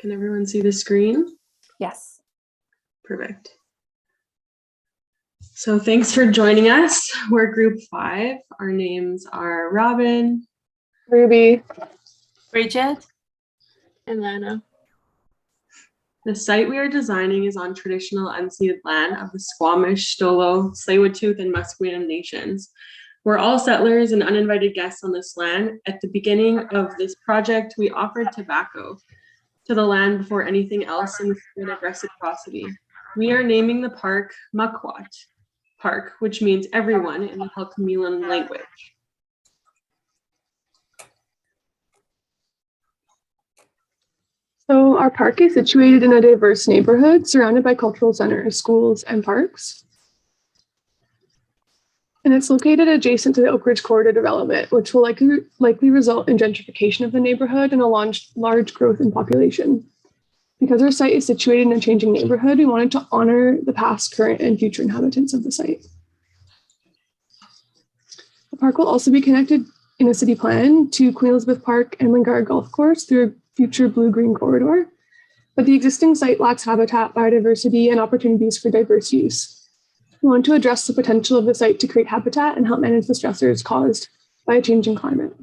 Can everyone see the screen? Yes. Perfect. So thanks for joining us. We're group 5. Our names are Robyn, Ruby, Bridget, and Lana. The site we are designing is on traditional unceded land of the Squamish, Stolo, Tsleil-Waututh, and Musqueam nations. We're all settlers and uninvited guests on this land. At the beginning of this project, we offered tobacco to the land before anything else in the spirit of reciprocity. We are naming the park Mukwat Park, which means everyone in the Halkomelem language. So our park is situated in a diverse neighborhood surrounded by cultural centers, schools, and parks. And it's located adjacent to the Oak Ridge Corridor development, which will likely result in gentrification of the neighborhood and a large growth in population. Because our site is situated in a changing neighborhood, we wanted to honor the past, current, and future inhabitants of the site. The park will also be connected in a city plan to Queen Elizabeth Park and Lingard Golf Course through a future blue-green corridor, but the existing site lacks habitat, biodiversity, and opportunities for diverse use. We want to address the potential of the site to create habitat and help manage the stressors caused by a changing climate.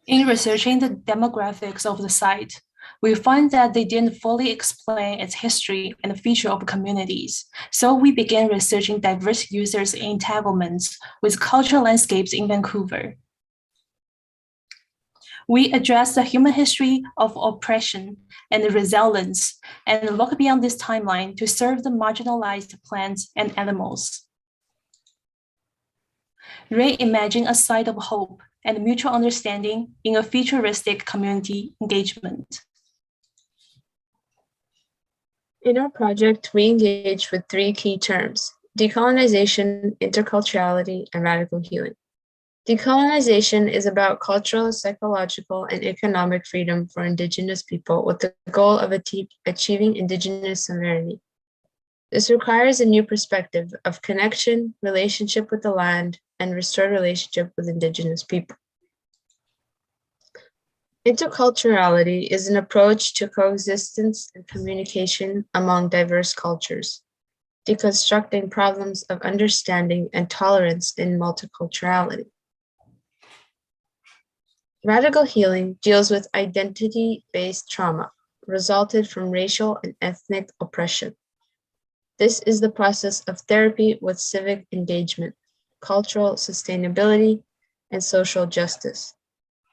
in researching the demographics of the site, we find that they didn't fully explain its history and the future of communities. So we began researching diverse users' entanglements with cultural landscapes in Vancouver. We address the human history of oppression and resilience and look beyond this timeline to serve the marginalized plants and animals. Reimagine a site of hope and mutual understanding in a futuristic community engagement. In our project, we engage with 3 key terms: decolonization, interculturality, and radical healing. Decolonization is about cultural, psychological, and economic freedom for Indigenous people with the goal of achieving Indigenous sovereignty. This requires a new perspective of connection, relationship with the land, and restored relationship with Indigenous people. Interculturality is an approach to coexistence and communication among diverse cultures, deconstructing problems of understanding and tolerance in multiculturality. Radical healing deals with identity-based trauma resulted from racial and ethnic oppression. This is the process of therapy with civic engagement, cultural sustainability, and social justice.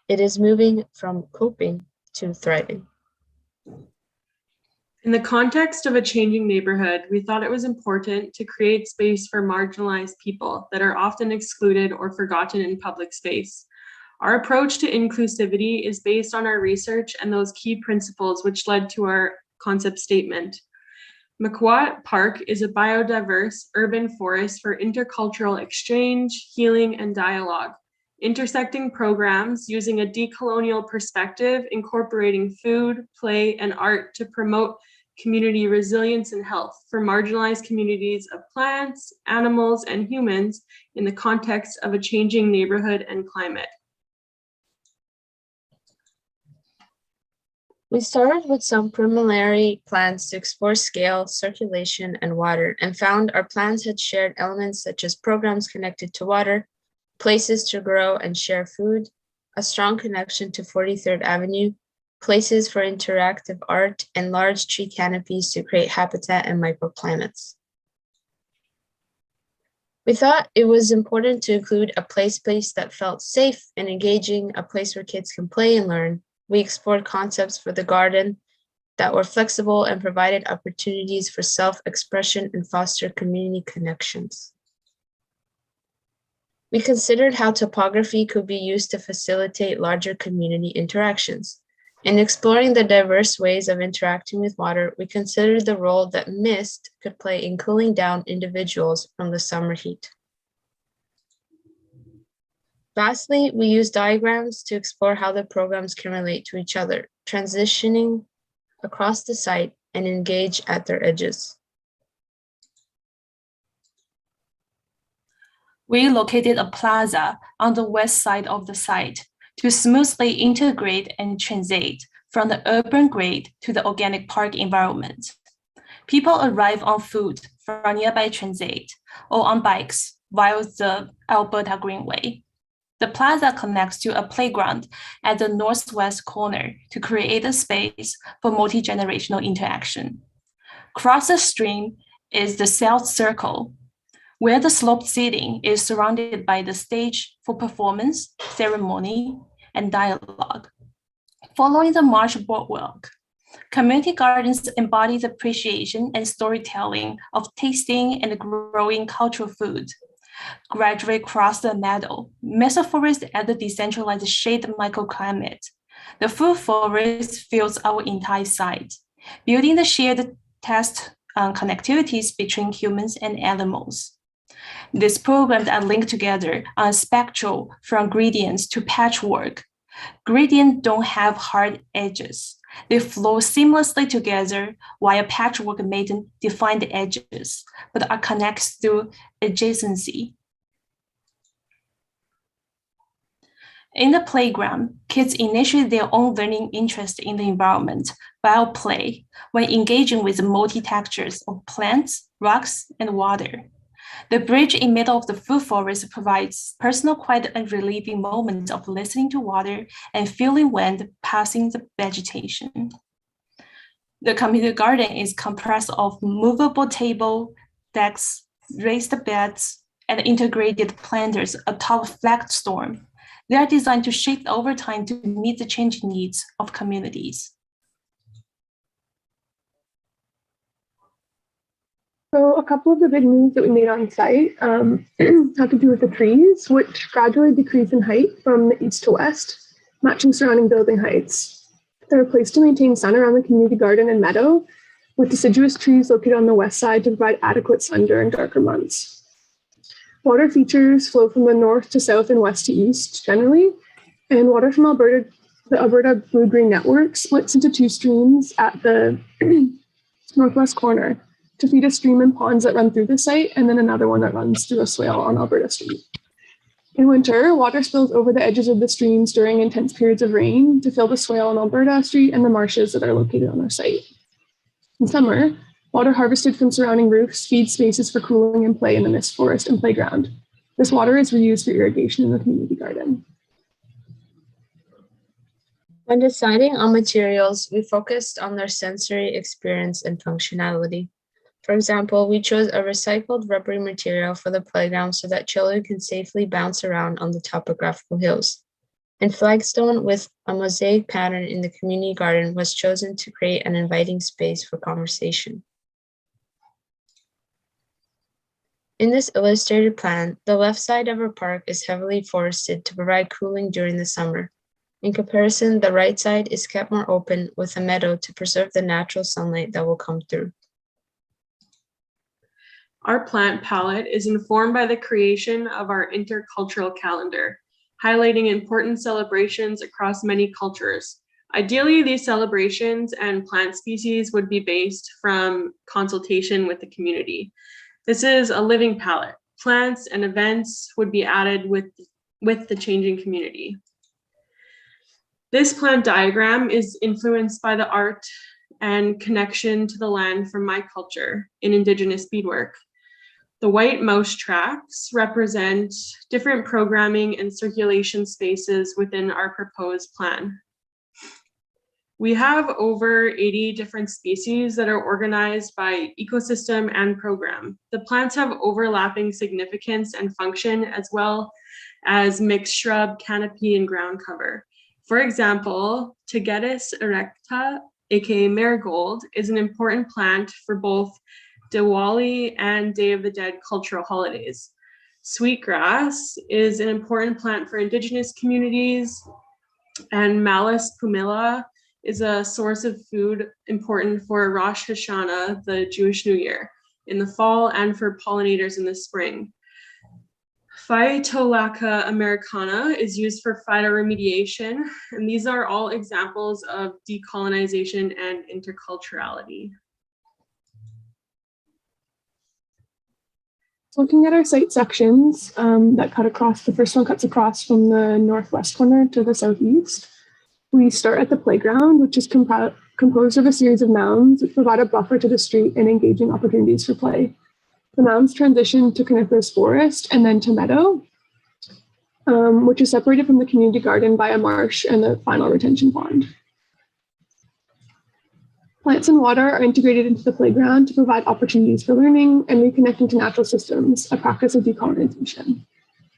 It is moving from coping to thriving. In the context of a changing neighborhood, we thought it was important to create space for marginalized people that are often excluded or forgotten in public space. Our approach to inclusivity is based on our research and those key principles which led to our concept statement. Mukwat Park is a biodiverse urban forest for intercultural exchange, healing, and dialogue, intersecting programs using a decolonial perspective, incorporating food, play, and art to promote community resilience and health for marginalized communities of plants, animals, and humans in the context of a changing neighborhood and climate. We started with some preliminary plans to explore scale, circulation, and water, and found our plans had shared elements such as programs connected to water, places to grow and share food, a strong connection to 43rd Avenue, places for interactive art, and large tree canopies to create habitat and microclimates. We thought it was important to include a play space that felt safe and engaging, a place where kids can play and learn. We explored concepts for the garden that were flexible and provided opportunities for self-expression and foster community connections. We considered how topography could be used to facilitate larger community interactions. In exploring the diverse ways of interacting with water, we considered the role that mist could play in cooling down individuals from the summer heat. Lastly, we use diagrams to explore how the programs can relate to each other, transitioning across the site and engage at their edges. We located a plaza on the west side of the site to smoothly integrate and transit from the urban grade to the organic park environment. People arrive on foot from nearby transit or on bikes via the Alberta Greenway. The plaza connects to a playground at the northwest corner to create a space for multi-generational interaction. Across the stream is the South Circle, where the sloped seating is surrounded by the stage for performance, ceremony, and dialogue. Following the Marsh Boardwalk, community gardens embody the appreciation and storytelling of tasting and growing cultural food. Gradually across the meadow, Mesa Forest at the decentralized shade microclimate. The food forest fills our entire site, building the shared test connectivities between humans and animals. These programs are linked together on a spectrum from gradients to patchwork. Gradients don't have hard edges. They flow seamlessly together, while patchwork may define the edges, but are connected through adjacency. In the playground, kids initiate their own learning interest in the environment via play when engaging with the multi-textures of plants, rocks, and water. The bridge in the middle of the food forest provides personal, quiet, and relieving moments of listening to water and feeling wind passing the vegetation. The community garden is comprised of movable table, decks, raised beds, and integrated planters atop flagstone. They are designed to shift over time to meet the changing needs of communities. So a couple of the big moves that we made on site have to do with the trees, which gradually decrease in height from the east to west, matching surrounding building heights. They're placed to maintain sun around the community garden and meadow, with deciduous trees located on the west side to provide adequate sun during darker months. Water features flow from the north to south and west to east generally, and water from the Alberta Blue-Green Network splits into two streams at the northwest corner to feed a stream and ponds that run through the site, and then another one that runs through a swale on Alberta Street. In winter, water spills over the edges of the streams during intense periods of rain to fill the swale on Alberta Street and the marshes that are located on our site. In summer, water harvested from surrounding roofs feeds spaces for cooling and play in the mist forest and playground. This water is reused for irrigation in the community garden. When deciding on materials, we focused on their sensory experience and functionality. For example, we chose a recycled rubbery material for the playground so that children can safely bounce around on the topographical hills. And flagstone with a mosaic pattern in the community garden was chosen to create an inviting space for conversation. In this illustrated plan, the left side of our park is heavily forested to provide cooling during the summer. In comparison, the right side is kept more open with a meadow to preserve the natural sunlight that will come through. Our plant palette is informed by the creation of our intercultural calendar, highlighting important celebrations across many cultures. Ideally, these celebrations and plant species would be based from consultation with the community. This is a living palette. Plants and events would be added with the changing community. This plant diagram is influenced by the art and connection to the land from my culture in Indigenous beadwork. The white mouse tracks represent different programming and circulation spaces within our proposed plan. We have over 80 different species that are organized by ecosystem and program. The plants have overlapping significance and function, as well as mixed shrub, canopy, and ground cover. For example, Tagetes erecta, aka marigold, is an important plant for both Diwali and Day of the Dead cultural holidays. Sweetgrass is an important plant for Indigenous communities, and Malus pumila is a source of food important for Rosh Hashanah, the Jewish New Year, in the fall, and for pollinators in the spring. Phytolacca americana is used for phytoremediation, and these are all examples of decolonization and interculturality. Looking at our site sections that cut across, the first one cuts across from the northwest corner to the southeast. We start at the playground, which is composed of a series of mounds that provide a buffer to the street and engaging opportunities for play. The mounds transition to coniferous forest and then to meadow, which is separated from the community garden by a marsh and the final retention pond. Plants and water are integrated into the playground to provide opportunities for learning and reconnecting to natural systems, a practice of decolonization.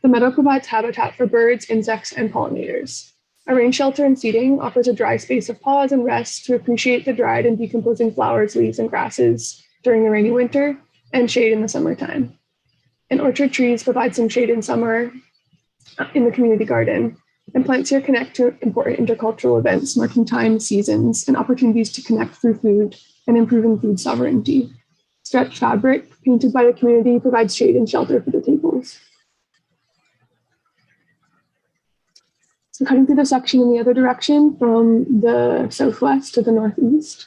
The meadow provides habitat for birds, insects, and pollinators. A rain shelter and seating offers a dry space of pause and rest to appreciate the dried and decomposing flowers, leaves, and grasses during the rainy winter, and shade in the summertime. And orchard trees provide some shade in summer in the community garden. And plants here connect to important intercultural events, marking times, seasons, and opportunities to connect through food and improving food sovereignty. Stretched fabric painted by the community provides shade and shelter for the tables. So cutting through the section in the other direction from the southwest to the northeast,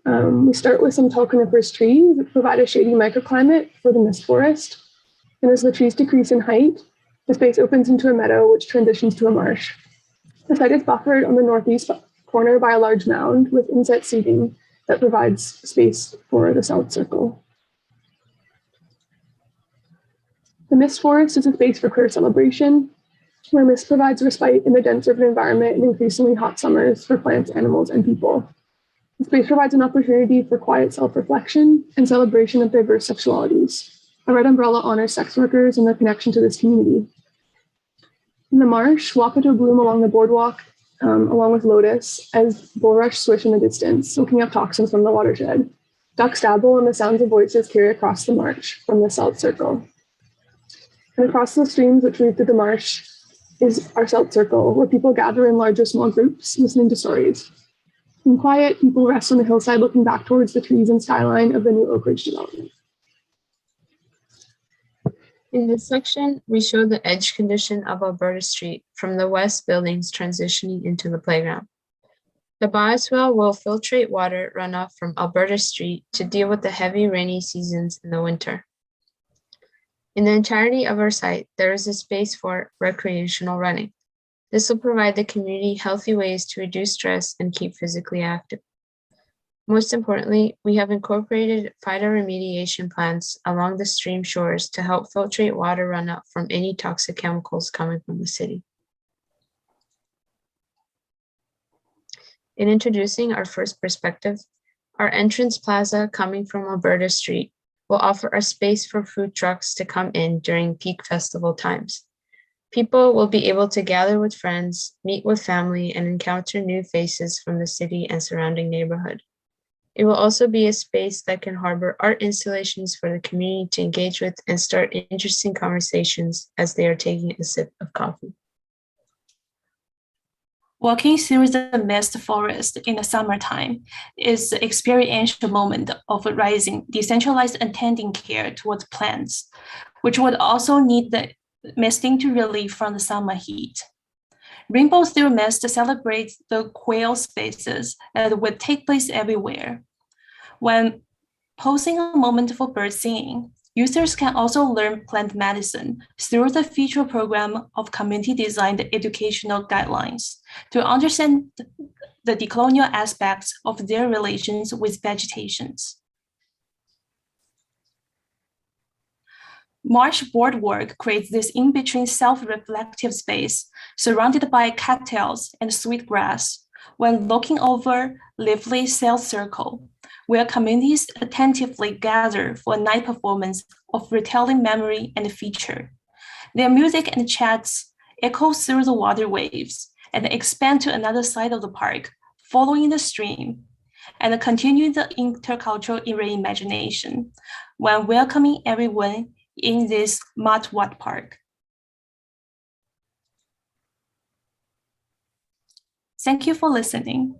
we start with some tall coniferous trees that provide a shady microclimate for the mist forest. And as the trees decrease in height, the space opens into a meadow, which transitions to a marsh. The site is buffered on the northeast corner by a large mound with inset seating that provides space for the south circle. The mist forest is a space for queer celebration, where mist provides respite in the dense urban environment and increasingly hot summers for plants, animals, and people. The space provides an opportunity for quiet self-reflection and celebration of diverse sexualities. A red umbrella honors sex workers and their connection to this community. In the marsh, wapato bloom along the boardwalk, along with lotus, as bulrush swish in the distance, soaking up toxins from the watershed. Ducks dabble and the sounds of voices carry across the marsh from the South Circle. And across the streams which lead through the marsh is our South Circle, where people gather in large or small groups, listening to stories. In quiet, people rest on the hillside looking back towards the trees and skyline of the new Oak Ridge development. In this section, we show the edge condition of Alberta Street from the west buildings transitioning into the playground. The bioswale will filtrate water runoff from Alberta Street to deal with the heavy rainy seasons in the winter. In the entirety of our site, there is a space for recreational running. This will provide the community healthy ways to reduce stress and keep physically active. Most importantly, we have incorporated phytoremediation plants along the stream shores to help filtrate water runoff from any toxic chemicals coming from the city. In introducing our first perspective, our entrance plaza coming from Alberta Street will offer a space for food trucks to come in during peak festival times. People will be able to gather with friends, meet with family, and encounter new faces from the city and surrounding neighborhood. It will also be a space that can harbor art installations for the community to engage with and start interesting conversations as they are taking a sip of coffee. Walking through the mist forest in the summertime is the experiential moment of rising decentralized attending care towards plants, which would also need the misting to relieve from the summer heat. Rainbow Through Mist celebrates the quail spaces that would take place everywhere. When posing a moment for bird singing, users can also learn plant medicine through the feature program of community-designed educational guidelines to understand the decolonial aspects of their relations with vegetations. Marsh Boardwalk creates this in-between self-reflective space surrounded by cattails and sweetgrass when looking over lively South Circle, where communities attentively gather for a night performance of retelling memory and feature. Their music and chants echo through the water waves and expand to another side of the park, following the stream, and continue the intercultural reimagination when welcoming everyone in this mud-wet park. Thank you for listening.